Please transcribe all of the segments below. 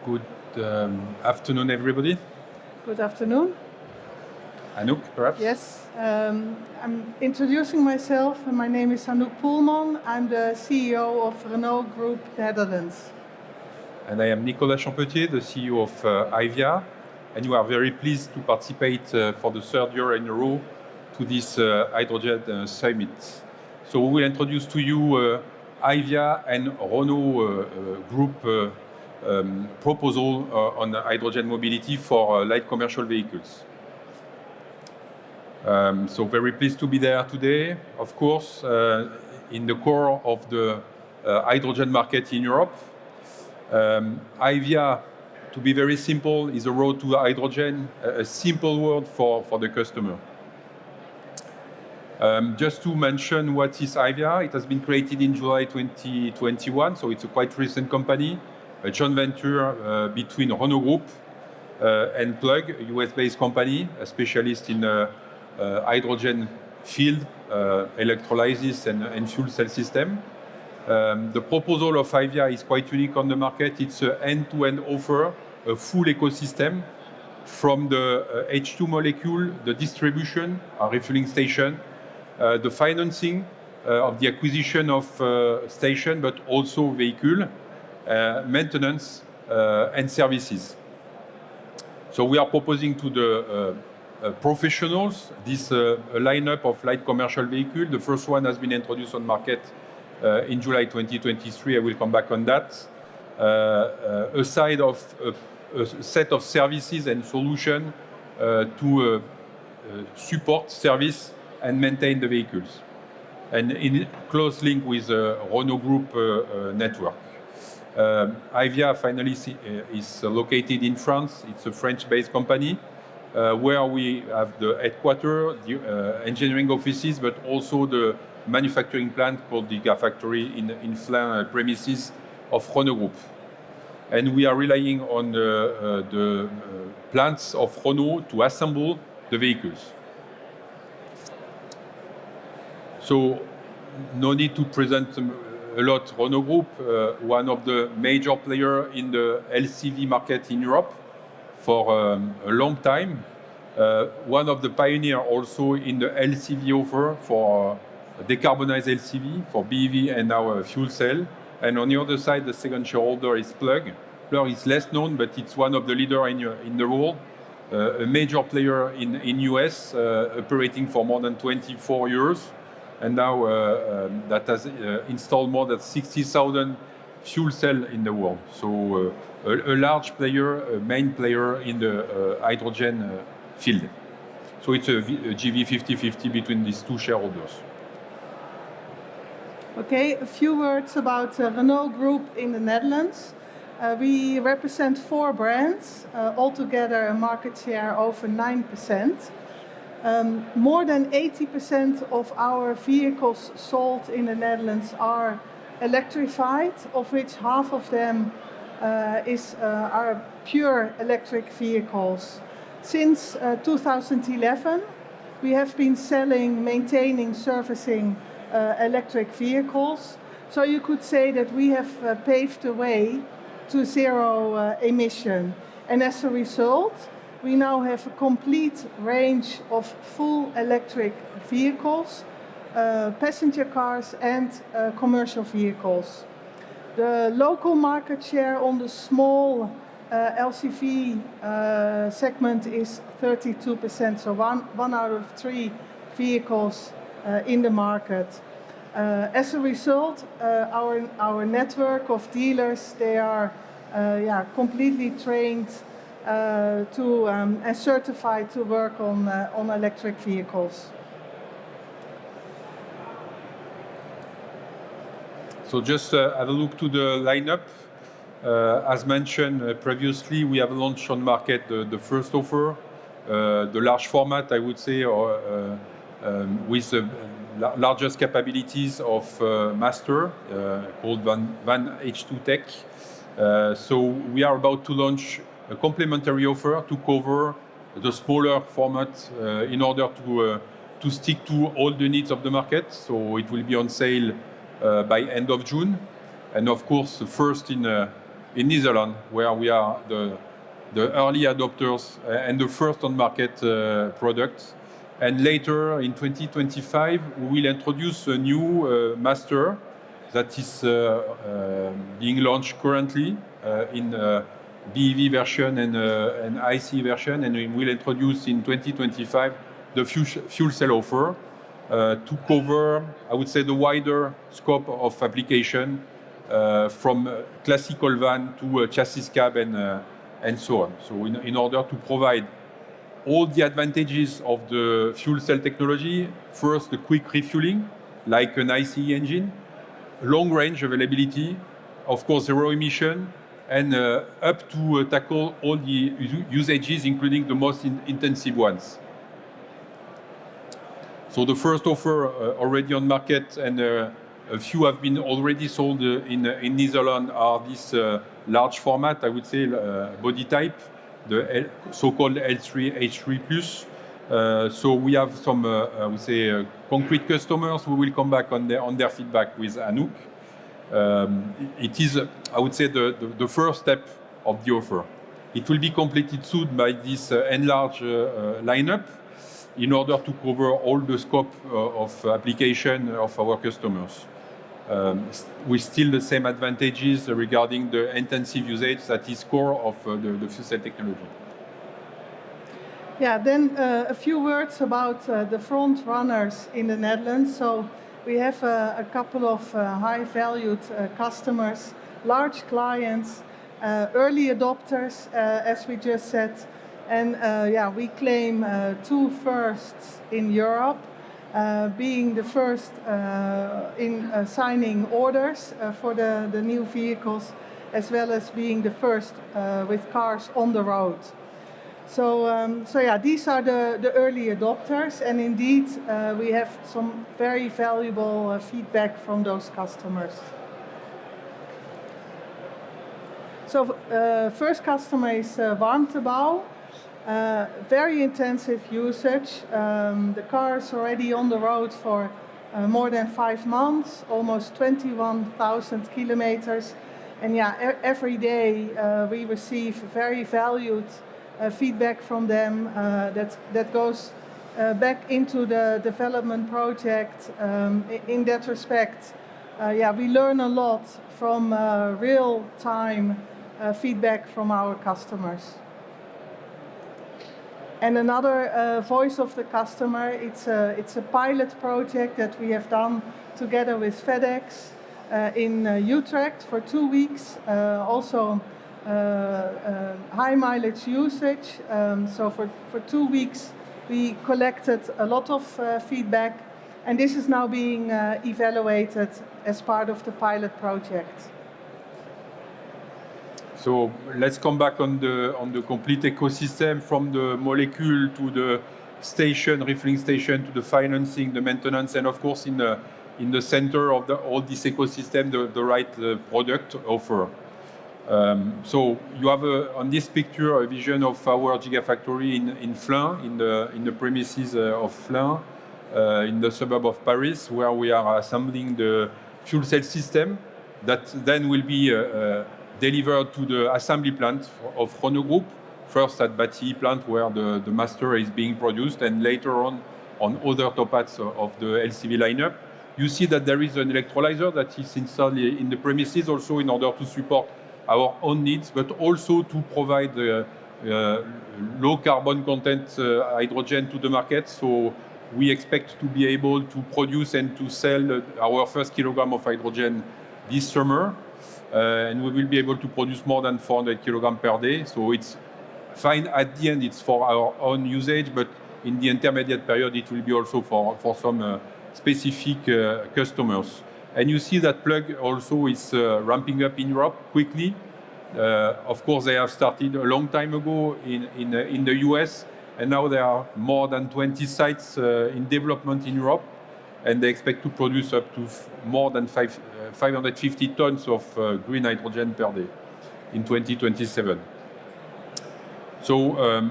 Good afternoon, everybody. Good afternoon. Anouk, perhaps? Yes, I'm introducing myself. My name is Anouk Poelmann. I'm the CEO of Renault Group Netherlands. And I am Nicolas Champetier, the CEO of HYVIA, and we are very pleased to participate for the third year in a row to this hydrogen summit. So we will introduce to you HYVIA and Renault Group proposal on hydrogen mobility for light commercial vehicles. So very pleased to be there today, of course, in the core of the hydrogen market in Europe. HYVIA, to be very simple, is a road to hydrogen, a simple word for the customer. Just to mention what is HYVIA, it has been created in July 2021, so it's a quite recent company, a joint venture between Renault Group and Plug, a US-based company, a specialist in hydrogen field, electrolysis and fuel cell system. The proposal of HYVIA is quite unique on the market. It's an end-to-end offer, a full ecosystem from the H2 molecule, the distribution, a refueling station, the financing of the acquisition of station, but also vehicle, maintenance and services. So we are proposing to the professionals this lineup of light commercial vehicle. The first one has been introduced on market in July 2023. I will come back on that. A side of a set of services and solution to support, service and maintain the vehicles, and in close link with Renault Group network. HYVIA finally is located in France. It's a French-based company where we have the headquarters, the engineering offices, but also the manufacturing plant called the Gigafactory in Flins premises of Renault Group. And we are relying on the plants of Renault to assemble the vehicles. So no need to present a lot. Renault Group, one of the major players in the LCV market in Europe for a long time. One of the pioneers also in the LCV offer for decarbonized LCV, for BEV and now fuel cell. And on the other side, the second shareholder is Plug. Plug is less known, but it's one of the leaders in the world. A major player in US, operating for more than 24 years. And now that has installed more than 60,000 fuel cells in the world. So a large player, a main player in the hydrogen field. So it's a JV 50-50 between these two shareholders. Okay, a few words about Renault Group in the Netherlands. We represent 4 brands, altogether a market share over 9%. More than 80% of our vehicles sold in the Netherlands are electrified, of which half of them are pure electric vehicles. Since 2011, we have been selling, maintaining, servicing electric vehicles. So you could say that we have paved the way to zero emission. And as a result, we now have a complete range of full electric vehicles, passenger cars and commercial vehicles. The local market share on the small LCV segment is 32%, so one out of 3 vehicles in the market. As a result, our network of dealers, they are completely trained and certified to work on electric vehicles. So just have a look to the lineup. As mentioned previously, we have launched on market the first offer, the large format, I would say, with the largest capabilities of Master, called Van H2 Tech. So we are about to launch a complementary offer to cover the smaller format in order to stick to all the needs of the market. So it will be on sale by end of June. And of course, first in in Netherlands, where we are the early adopters and the first on market products. And later in 2025, we will introduce a new master that is being launched currently in BEV version and ICE version, and we will introduce in 2025 the fuel cell offer to cover, I would say, the wider scope of application from classical van to chassis cab and so on. So in order to provide all the advantages of the fuel cell technology, first the quick refueling, like an ICE engine, long range availability, of course zero emission, and up to tackle all the usages, including the most intensive ones. So the first offer already on market, and a few have been already sold in Netherlands, are this large format, I would say, body type, the so-called L3, H3+. So we have some, I would say, concrete customers who will come back on their feedback with Anouk. It is, I would say, the first step of the offer. It will be completed soon by this enlarged lineup in order to cover all the scope of application of our customers. With still the same advantages regarding the intensive usage that is core of the fuel cell technology. Yeah, then a few words about the front runners in the Netherlands. So we have a couple of high-valued customers, large clients, early adopters, as we just said. And yeah, we claim 2 firsts in Europe, being the first in signing orders for the new vehicles, as well as being the first with cars on the road. So yeah, these are the early adopters, and indeed we have some very valuable feedback from those customers. So first customer is Warmtebouw. Very intensive usage. The car is already on the road for more than 5 months, almost 21,000 kilometers. And yeah, every day we receive very valued feedback from them that goes back into the development project. In that respect, yeah, we learn a lot from real-time feedback from our customers. And another voice of the customer, it's a pilot project that we have done together with FedEx in Utrecht for 2 weeks. Also high mileage usage. So for 2 weeks we collected a lot of feedback, and this is now being evaluated as part of the pilot project. So let's come back on the complete ecosystem, from the molecule to the station, refueling station, to the financing, the maintenance, and of course in the center of all this ecosystem, the right product offer. So you have on this picture a vision of our gigafactory in Flins, in the premises of Flins, in the suburb of Paris, where we are assembling the fuel cell system that then will be delivered to the assembly plant of Renault Group, first at Bâti plant where the master is being produced, and later on other top hats of the LCV lineup. You see that there is an electrolyzer that is installed in the premises also in order to support our own needs, but also to provide low carbon content hydrogen to the market. So we expect to be able to produce and to sell our first kilogram of hydrogen this summer. And we will be able to produce more than 400 kilograms per day. So it's fine at the end, it's for our own usage, but in the intermediate period, it will be also for some specific customers. And you see that Plug also is ramping up in Europe quickly. Of course, they have started a long time ago in the US, and now there are more than 20 sites in development in Europe, and they expect to produce up to more than 550 tons of green hydrogen per day in 2027. So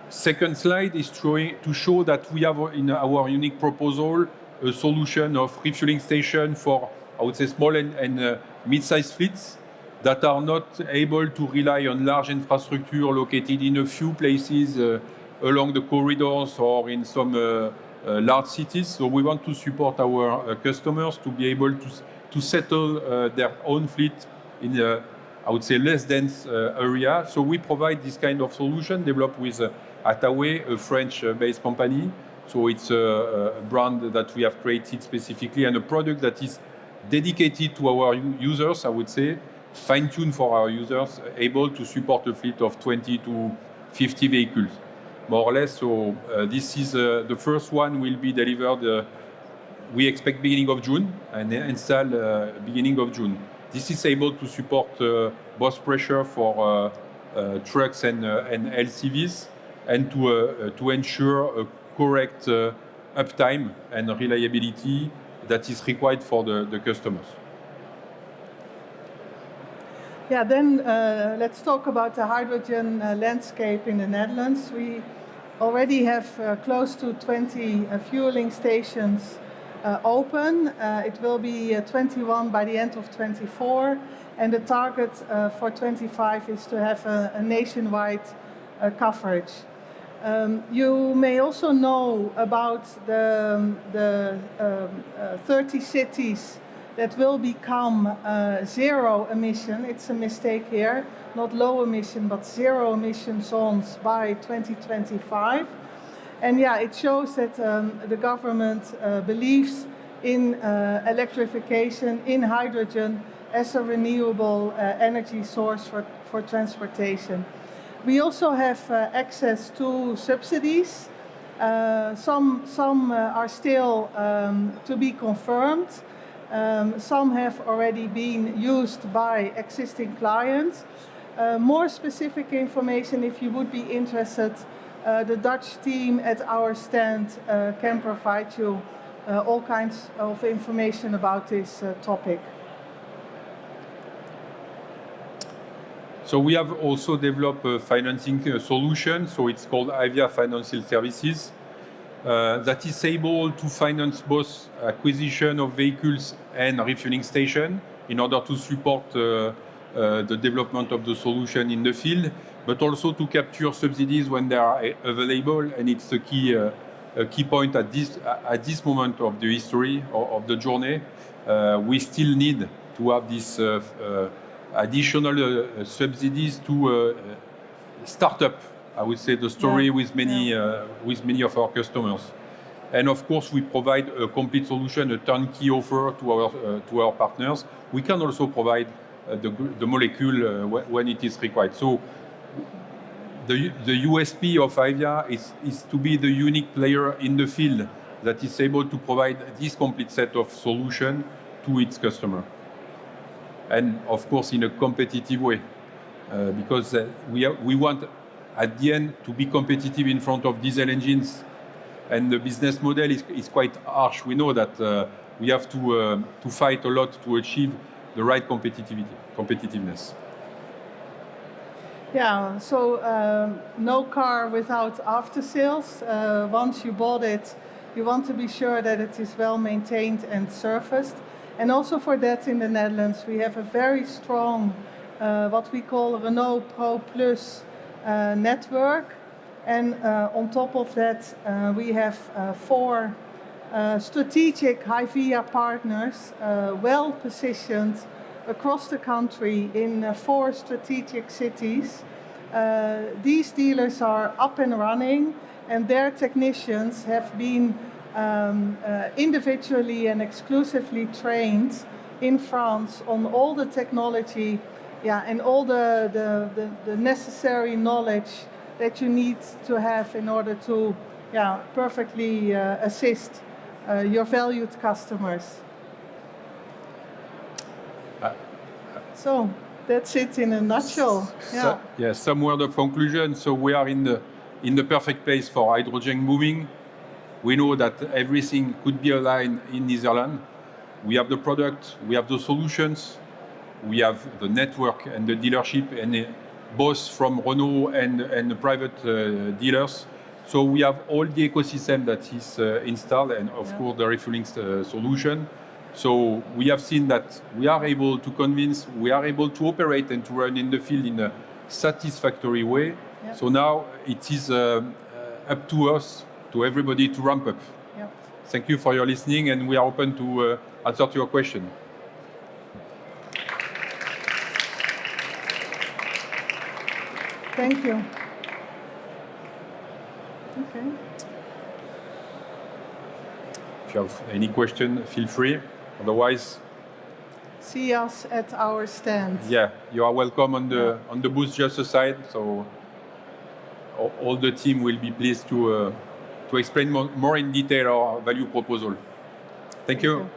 second slide is to show that we have in our unique proposal a solution of refueling station for, I would say, small and mid-sized fleets that are not able to rely on large infrastructure located in a few places along the corridors or in some large cities. So we want to support our customers to be able to settle their own fleet in I would say less dense area. So we provide this kind of solution developed with HYVIA, a French-based company. So it's a brand that we have created specifically and a product that is dedicated to our users, I would say, fine-tuned for our users, able to support a fleet of 20 to 50 vehicles, more or less. So this is the first one will be delivered, we expect beginning of June and install beginning of June. This is able to support both pressure for trucks and LCVs and to ensure a correct uptime and reliability that is required for the customers. Yeah, then let's talk about the hydrogen landscape in the Netherlands. We already have close to 20 fueling stations open. It will be 21 by the end of 24, and the target for 25 is to have a nationwide coverage. You may also know about the 30 cities that will become zero emission. It's a mistake here, not low emission, but zero emission zones by 2025. And yeah, it shows that the government believes in electrification, in hydrogen as a renewable energy source for transportation. We also have access to subsidies. Some are still to be confirmed. Some have already been used by existing clients. More specific information, if you would be interested, the Dutch team at our stand can provide you all kinds of information about this topic. So we have also developed a financing solution, so it's called HYVIA Financial Services, that is able to finance both acquisition of vehicles and refueling station in order to support the development of the solution in the field, but also to capture subsidies when they are available. And it's a key point at this moment of the history of the journey. We still need to have this additional subsidies to start up, I would say, the story with many of our customers. And of course, we provide a complete solution, a turnkey offer to our partners. We can also provide the molecule when it is required. So the USP of HYVIA is to be the unique player in the field that is able to provide this complete set of solutions to its customer. And of course, in a competitive way, because we want, at the end, to be competitive in front of diesel engines. And the business model is quite harsh. We know that we have to fight a lot to achieve the right competitiveness. Yeah, so no car without after sales. Once you bought it, you want to be sure that it is well maintained and serviced. And also for that in the Netherlands, we have a very strong, what we call a Renault Pro Plus network. And on top of that, we have 4 strategic HYVIA partners, well positioned across the country in 4 strategic cities. These dealers are up and running, and their technicians have been individually and exclusively trained in France on all the technology, and all the necessary knowledge that you need to have in order to perfectly assist your valued customers. So that's it in a nutshell. Some word of conclusion. So we are in the perfect place for hydrogen moving. We know that everything could be aligned in Netherlands. We have the product, we have the solutions, we have the network and the dealership, and both from Renault and the private dealers. So we have all the ecosystem that is installed, and of course the refueling solution. So we have seen that we are able to convince, we are able to operate and to run in the field in a satisfactory way. Yep. So now it is up to us, to everybody, to ramp up. Yep. Thank you for your listening, and we are open to answer to your question. Thank you. Okay. If you have any question, feel free. Otherwise, See us at our stand. yeah, you are welcome on the booth just aside. So all the team will be pleased to explain more in detail our value proposal. Thank you.